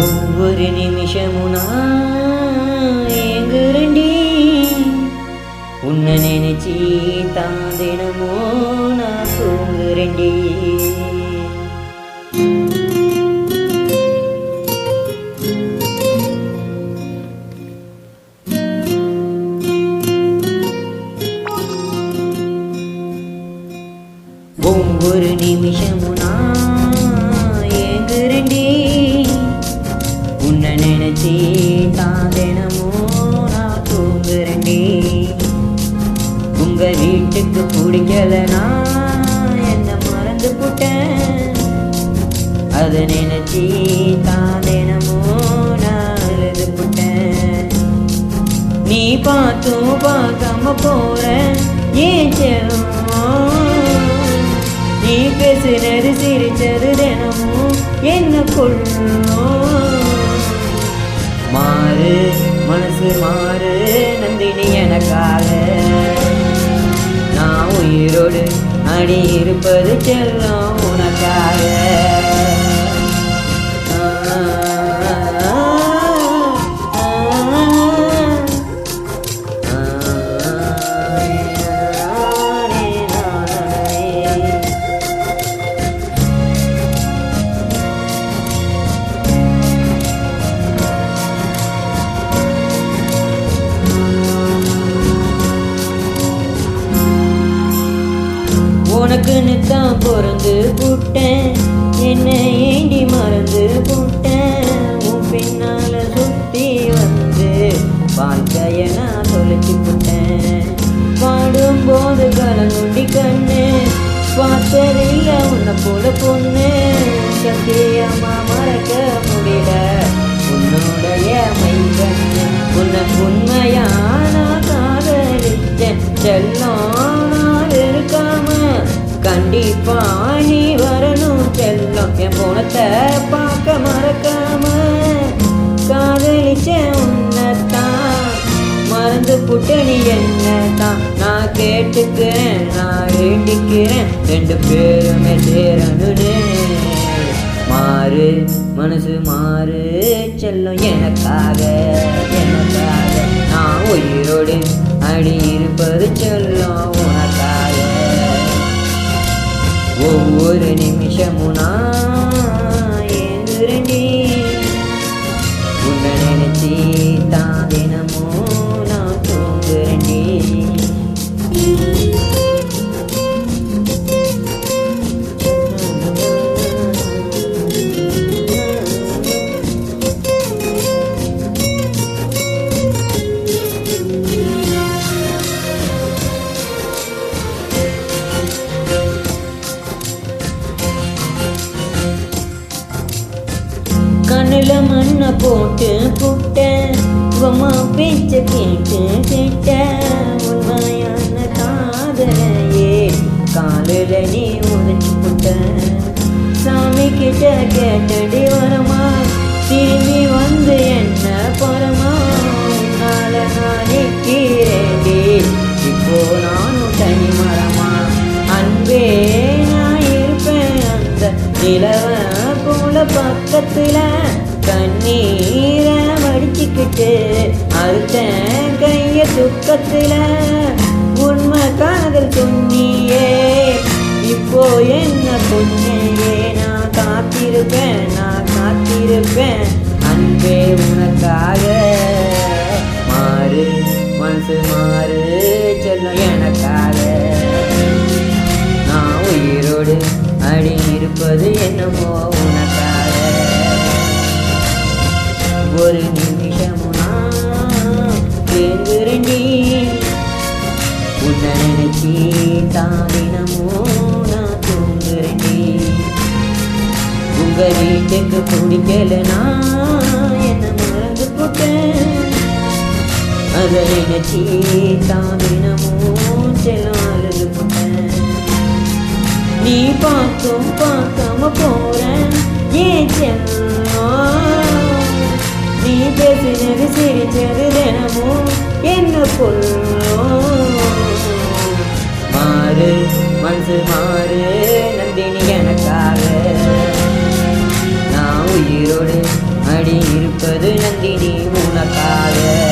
ஒவ்வொரு நிமிஷமும் நான் ஏங்குறேன்டி, உன்னை நினைச்சி தான் தினமும் நான் தூங்குறேன்டி. ஒவ்வொரு நிமிஷமும் நான் ஏங்குறேன்டி, உன்னை நினைச்சி தான் தினமும் நான் தூங்குறேன்டி. உங்க வீட்டுக்கு பிடிக்கலனா என்ன மறந்து போட்டேன், அதை நினைச்சி தான் தினமும் நான் அழுது போட்டேன். நீ பார்த்தும் பார்க்காம போற ஏன் செல்லம், நீ பேசுனது சிரிச்சது தினமும் என்ன கொள்ளும். மாறு மனசு மாறு நந்தினி எனக்காக, நான் உயிரோடு அடி இருப்பது செல்லம் உனக்காக. உனக்குன்னு தான் பிறந்து போட்டேன், என்ன ஏண்டி மறந்து போட்டேன். உன் பின்னால சுத்தி வந்து வாழ்க்கைய நான் தொலைச்சி போட்டேன். பாடும்போது கலங்குண்டி கண்ணு பார்த்ததில்ல உன்னை போல பொண்ணு. சத்தியமா மறக்க முடியல உன்னுடைய மை கண்ணு. உன்னை உண்மையான காதலிச்சேன் செல்லம், நான் இருக்காம கண்டிப்பா நீ வரணும் செல்லம். என் போனத்தை பார்க்க மறக்காம காதலிச்ச உன்னத்தான் மறந்து புட்டு நீ என்னத்தான். நான் கேட்டுக்கிறேன் நான் வேண்டிக்கிறேன் ரெண்டு பேருமே சேரணுன்னு. மாறு மனசு மாறு செல்லம் எனக்காக, எனக்காக நான் உயிரோடு அடி இருப்பது செல்லம் உனக்காக. ஒவ்வொரு நிமிஷமும் நான் ஏங்குறேன்டி, உன்னை நினைச்சி தான் தினமும் நான் தூங்குறேன்டி. கண்ணுல மண்ணை போட்டு புட்டேன், உமா பேச்ச கேட்டு கேட்டேன். உண்மையான காதலையே காலில நீ உதச்சி புட்ட. சாமி கிட்ட கேட்டடி வரமா, திரும்பி வந்து என்ன பரமா. உன்னால நான் நிற்கிறேன்டி இப்போ நானும் தனி மரமா. அன்பே நான் இருப்பேன் அந்த நிலவ போல பக்கத்துல, கண்ணீரை வடிச்சுக்கிட்டு அறுத்த கைய துக்கத்துல. உண்மை காதல் சொன்னியே இப்போ என்ன பொண்ணையே. நான் காத்திருப்பேன் நான் காத்திருப்பேன் அன்பே உனக்காக. மாறு மனசு மாறு செல்லம் எனக்காக, நான் உயிரோடு அடி இருப்பது என்னமோ உனக்காக. ஒரு நிமிஷமும் நான் ஏங்குறேன்டி, உன்னை நினைச்சி தான் தினமும் நான் தூங்குறேன்டி. உங்க வீட்டுக்கு பிடிக்கலனா என்ன மறந்து போட்டேன், அதை நினைச்சி தான் தினமும் செல்லம் அழுது போட்டேன். நீ பார்த்தும் பார்க்காம போறேன் ஏன் செல்லம், நீ பேசினது சிரிச்சது தினமும் என்ன கொள்ளும். மாறு மனசு மாறு நந்தினி எனக்காக, நான் உயிரோடு அடி சிரிப்பது நந்தினி உனக்காக.